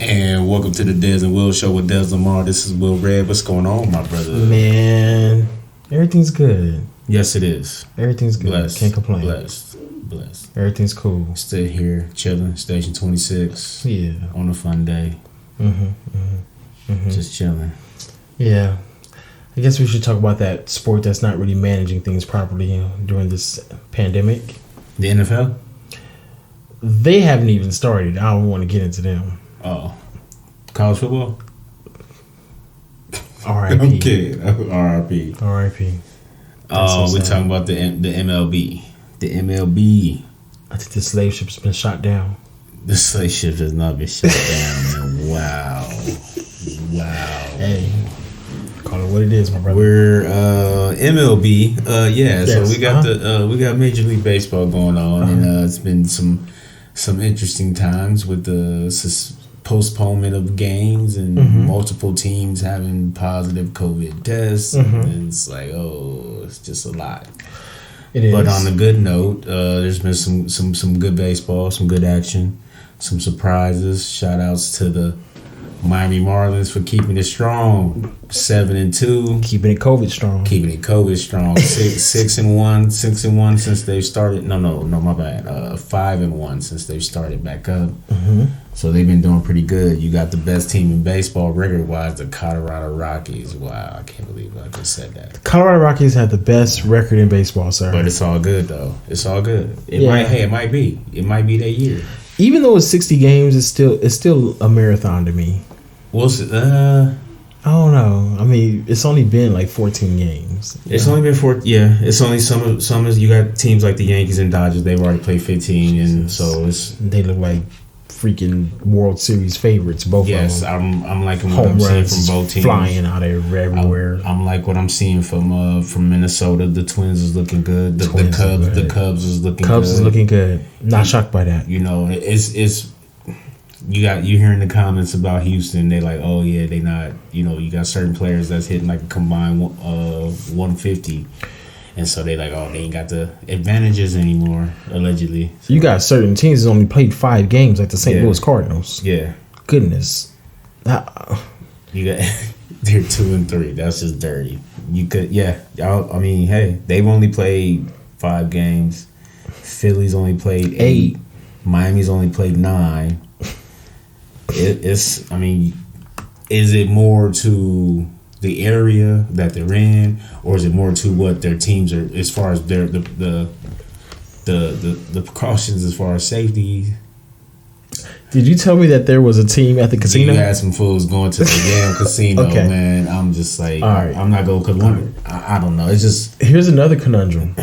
And welcome to the Des and Will Show with Des Lamar. This is Will Red. What's going on, my brother? Man, everything's good. Yes, it is. Everything's good. Blessed. Can't complain. Blessed. Everything's cool. Still here, chilling, Station 26. Yeah. On a fun day. Just chilling. Yeah. I guess we should talk about that sport that's not really managing things properly during this pandemic. The NFL? They haven't even started. I don't want to get into them. Oh. College football? R.I.P. I'm kidding. R.I.P. R.I.P. Oh, we're talking about the MLB. The MLB. I think the slave ship's been shot down. The slave ship has not been shut down, man. Wow. Hey, call it what it is, my brother. We're MLB. Yes. So we got Major League Baseball going on, and it's been some interesting times with the postponement of games and multiple teams having positive COVID tests, and it's like, it's just a lot. It is. But on a good note, there's been some good baseball, some good action, some surprises. Shout outs to the Miami Marlins for keeping it strong, 7-2. Keeping it COVID strong. 6-1 since they've started. No, my bad. 5-1 since they've started back up. So they've been doing pretty good. You got the best team in baseball record-wise, the Colorado Rockies. Wow, I can't believe I just said that. The Colorado Rockies have the best record in baseball, sir. But it's all good though. It's all good. It might be their year. Even though it's 60 games, it's still a marathon to me. What's it? I don't know. I mean, it's only been like 14 games. It's only been 4. Yeah, it's only some. You got teams like the Yankees and Dodgers. They've already played 15, and so they look like freaking World Series favorites. Both of them. Yes, I'm liking what I'm seeing from both teams. Flying out everywhere. I'm like what I'm seeing from Minnesota. The Twins is looking good. The Cubs is looking good. Cubs is looking good. Not shocked by that. You know, it's. You hearing the comments about Houston, they like, oh yeah, they not, you got certain players that's hitting like a combined 150, and so they like, oh, they ain't got the advantages anymore, allegedly. So, you got certain teams that only played 5 games, like the St. Louis Cardinals. Yeah. Goodness. You got they're 2-3. That's just dirty. You could, I mean, hey, they've only played 5 games. Philly's only played 8. Miami's only played 9. Is it more to the area that they're in, or is it more to what their teams are as far as their the precautions as far as safety? Did you tell me that there was a team at the casino? You had some fools going to the damn casino, man. I'm just like, all right. I'm not going because I don't know. It's just here's another conundrum.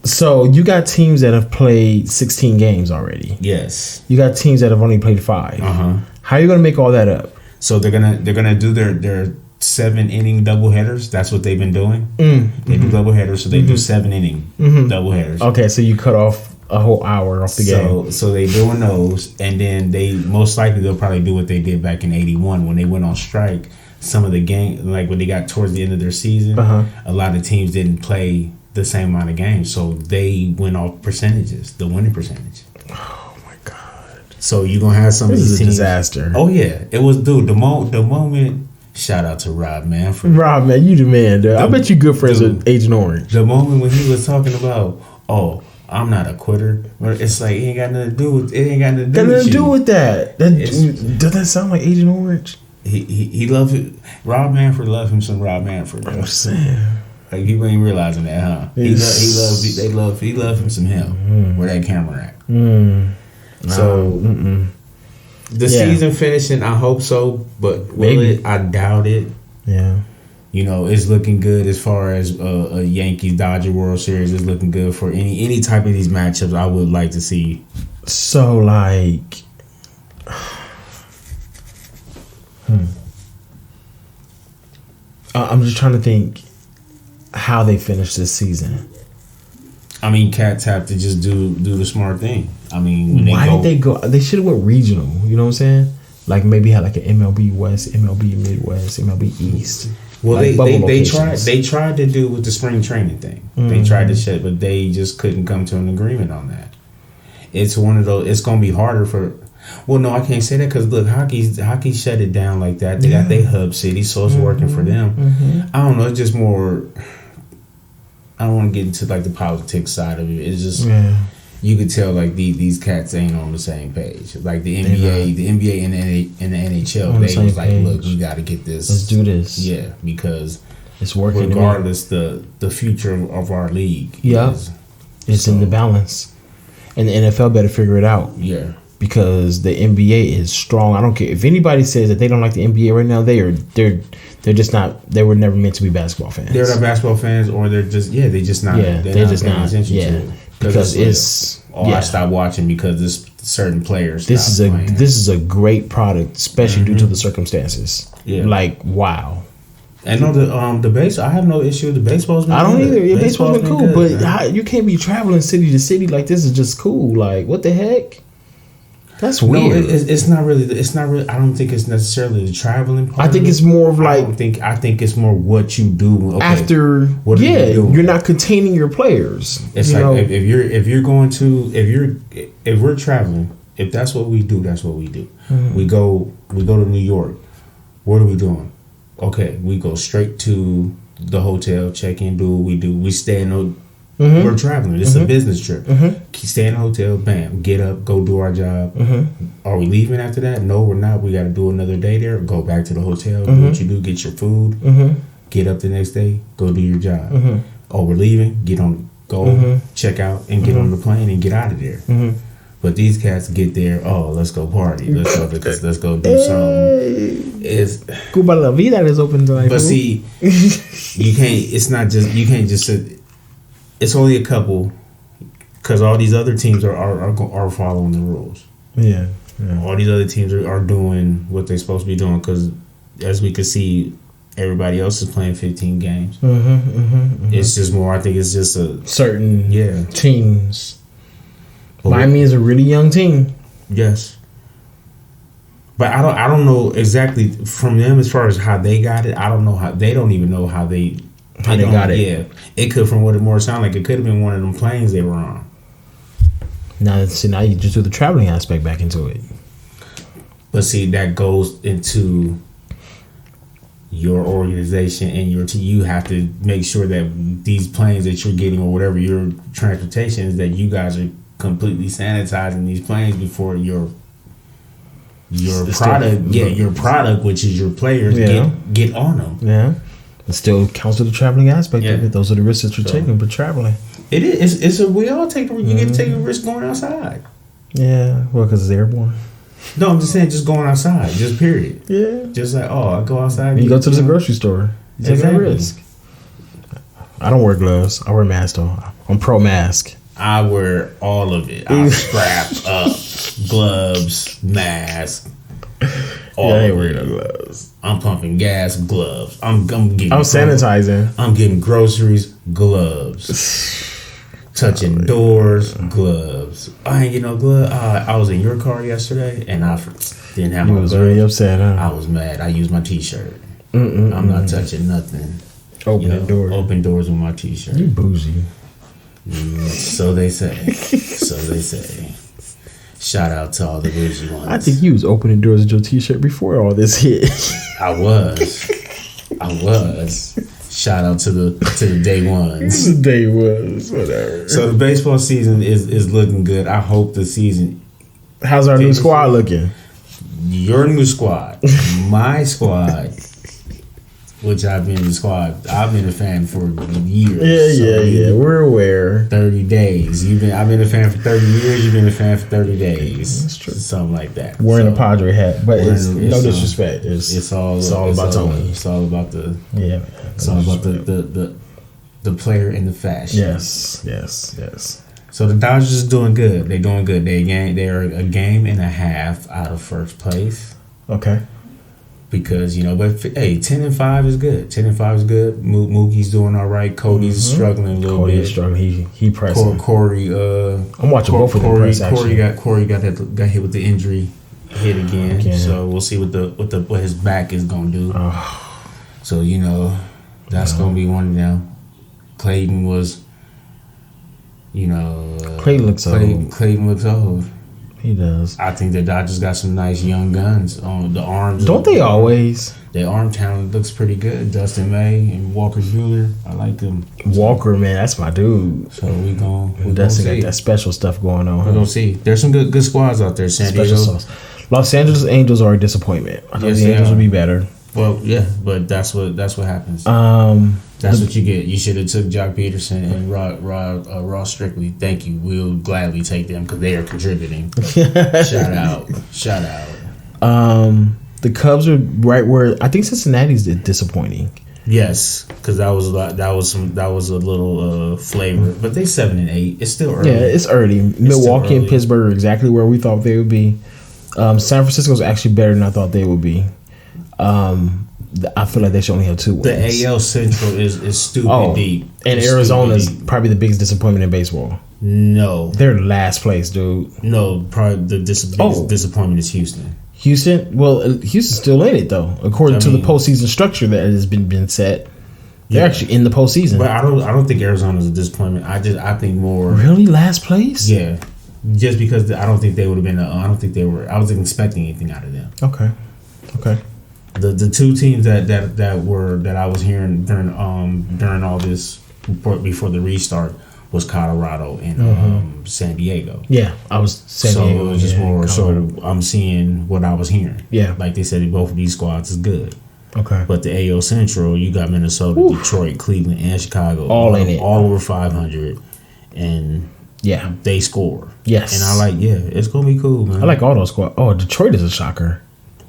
So you got teams that have played 16 games already. Yes. You got teams that have only played 5. How are you gonna make all that up? So they're gonna do their 7-inning doubleheaders. That's what they've been doing. They do doubleheaders, so they do 7-inning doubleheaders. Okay, so you cut off a whole hour off the game. So they doing those, and then they'll probably do what they did back in '81 when they went on strike. Some of the game, like when they got towards the end of their season, a lot of teams didn't play the same amount of games, so they went off percentages, the winning percentage. Oh my god! So you gonna have some of these teams. Disaster. Oh yeah, it was, dude. The moment. Shout out to Rob Manfred. Rob, man, you the man, dude. I bet you good friends with Agent Orange. The moment when he was talking about, I'm not a quitter, it's like it ain't got nothing to do with that. Does that sound like Agent Orange? He loves it. Rob Manfred loved him some Rob Manfred. I'm saying. Like people ain't realizing that, huh? He loved him some him. Where that camera at? So the season finishing, I hope so, but maybe I doubt it. Yeah. It's looking good as far as a Yankees Dodger World Series is looking good for any type of these matchups. I would like to see. So like, I'm just trying to think how they finish this season. I mean, cats have to just do the smart thing. I mean, why did they go? They should have went regional. You know what I'm saying? Like maybe had like an MLB West, MLB Midwest, MLB East. Well, like they tried to do with the spring training thing. They tried to shut, but they just couldn't come to an agreement on that. It's one of those. It's gonna be harder for. Well, no, I can't say that because look, hockey shut it down like that. They got their hub city, so it's working for them. I don't know. It's just more. I don't want to get into like the politics side of it. It's just you could tell like these cats ain't on the same page. Like the NBA and the NHL, they was like, look, we got to get this. Let's do this. Yeah, because it's working. Regardless, the future of our league. It's in the balance, and the NFL better figure it out. Yeah. Because the NBA is strong. I don't care if anybody says that they don't like the NBA right now. They're just not. They were never meant to be basketball fans. They're not basketball fans, or they're just they just not. Yeah, they're just not. Attention to it. Because it's I stopped watching because this certain players. This is a great product, especially due to the circumstances. Yeah, like wow. And no, the base. I have no issue with the baseball's been I don't good. either. Yeah, baseball's been cool, good, but you can't be traveling city to city like this. Is just cool. Like what the heck? That's weird. No, it's not really. It's not really. I don't think it's necessarily the traveling part. I think it's more of like. I think it's more what you do after. What you're not containing your players. It's like if we're traveling, if that's what we do, that's what we do. We go to New York. What are we doing? Okay, we go straight to the hotel, check in, do what we do. We stay in. We're traveling. It's a business trip. Stay in the hotel. Bam. Get up. Go do our job. Are we leaving after that? No, we're not. We got to do another day there. Go back to the hotel. Do what you do. Get your food. Get up the next day. Go do your job. Oh, we're leaving. Go check out and get on the plane and get out of there. But these cats get there. Oh, let's go party. Let's go do something. It's Cuba La Vida is open tonight. But see, you can't. It's not just you can't just sit. It's only a couple, because all these other teams are following the rules. Yeah. All these other teams are doing what they're supposed to be doing, because as we could see, everybody else is playing 15 games. It's just more. I think it's just a certain teams. Miami is a really young team. Yes. But I don't know exactly from them as far as how they got it. I don't know how they don't even know how they got it. Yeah, it could, from what it more sound like, it could have been one of them planes they were on. Now you just do the traveling aspect back into it. But see, that goes into your organization and your team. You have to make sure that these planes that you're getting or whatever your transportation is, that you guys are completely sanitizing these planes before your product, which is your players, get on them. Yeah. It still counts to the traveling aspect of it. Those are the risks that you're taking for traveling. It is. We all take. You get to take a risk going outside. Yeah, well, because it's airborne. No, I'm just saying, just going outside, just period. Yeah, just like I go outside. You go to the grocery store. You take a risk. I don't wear gloves. I wear mask though. I'm pro mask. I wear all of it. I strap up, gloves, mask. I ain't wearing no gloves. I'm pumping gas, gloves. I'm sanitizing. I'm getting groceries, gloves. Touching doors, gloves. I ain't get no gloves. I was in your car yesterday, and I didn't have my gloves. You was really upset, huh? I was mad. I used my T-shirt. I'm not touching nothing. Open doors with my T-shirt. You bougie. So they say. Shout out to all the bougie ones. I think you was opening doors with your T-shirt before all this hit. I was. Shout out to the day ones. Day ones, whatever. So the baseball season is looking good. I hope the season. How's our new squad looking? Your new squad, my squad. Which I've been a fan for years. Yeah. We're aware. 30 days. I've been a fan for 30 years. You've been a fan for 30 days. That's true. Something like that. Wearing a Padre hat, but it's no disrespect. It's all about Tony. It's all about the the player and the fashion. Yes. So the Dodgers is doing good. They're doing good. They're a game and a half out of first place. Okay. Because, but hey, 10-5 is good. 10-5 is good. Mookie's doing all right. Cody's struggling a little bit. Cody's struggling. He pressing. Corey. I'm watching both of them press. Corey got hit with the injury hit again. So we'll see what his back is gonna do. So that's gonna be one of them. Clayton was, Clayton looks old. Clayton looks old. He does. I think the Dodgers got some nice young guns on the arms. Don't they always? Their arm talent looks pretty good. Dustin May and Walker Buehler. I like them. Walker, man, that's my dude. So we gonna Dustin see. got that special stuff going on. We're gonna see. There's some good squads out there. San Special Diego. sauce. Los Angeles Angels are a disappointment. I thought Yes, the they Angels are. would be better. Well, yeah, but that's what happens. That's what you get. You should have took Jock Peterson and Ross Strictly. Thank you. We'll gladly take them because they are contributing. Shout out. The Cubs are right where I think Cincinnati's disappointing. Yes, because that was a little flavor, but they 7-8. It's still early. Yeah, it's early. Milwaukee and Pittsburgh are exactly where we thought they would be. San Francisco's actually better than I thought they would be. I feel like they should only have 2 wins. The AL Central is stupid deep. And It's Arizona's stupid deep. probably the biggest disappointment in baseball. No, They're last place, dude. no. Probably the biggest disappointment is Houston. Houston, well, Houston's still in it though, according to the postseason structure that has been set. They're actually in the postseason. But I don't think Arizona's a disappointment. I think more. Really, last place? Yeah, just because I don't think they would have been. I don't think they were. I wasn't expecting anything out of them. Okay. The 2 teams that I was hearing during all this before the restart was Colorado and San Diego. Yeah, I was San Diego. So it was just more. So I'm seeing what I was hearing. Yeah. Like they said, both of these squads is good. Okay. But the AL Central, you got Minnesota, Detroit, Cleveland, and Chicago, all in it, all over 500, and they score. Yes, and I like. It's gonna be cool, man. I like all those squads. Oh, Detroit is a shocker.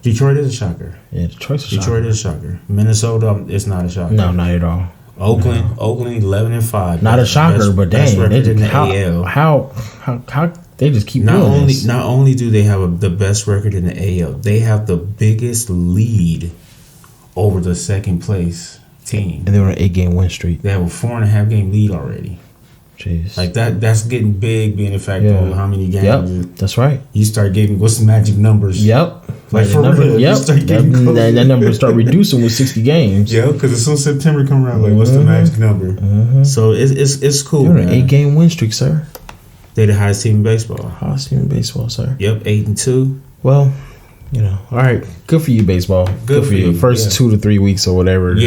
Detroit is a shocker. Yeah, Detroit is a shocker. Minnesota, it's not a shocker. No, not at all. Oakland 11-5. Not a shocker, but dang, record they in the how, AL. How they just keep not doing only this. not only do they have the best record in the AL, they have the biggest lead over the second place team. And they were on an 8-game win streak. They have a 4.5 game lead already. Jeez. Like that's getting big, being a factor on how many games. Yep, that's right. You start getting what's the magic numbers? Yep. Like for real. Yep. That number start reducing with 60 games. Yeah, because as soon as September come around, like what's the magic number? So it's cool. You're on an man. 8-game win streak, sir. They're the highest team in baseball. Highest team in baseball, sir. Yep, 8-2. Well, all right. Good for you, baseball. Good for you. First 2 to 3 weeks or whatever. Don't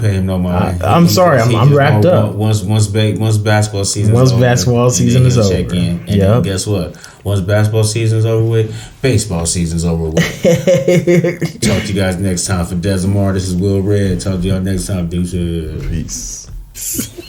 pay him no mind. I'm sorry. I'm wrapped up. Once basketball season. Is over. Check in. And then guess what? Once basketball season's over with, baseball season's over with. Talk to you guys next time. For DesVerney, this is Will Red. Talk to y'all next time. Deuces. Peace.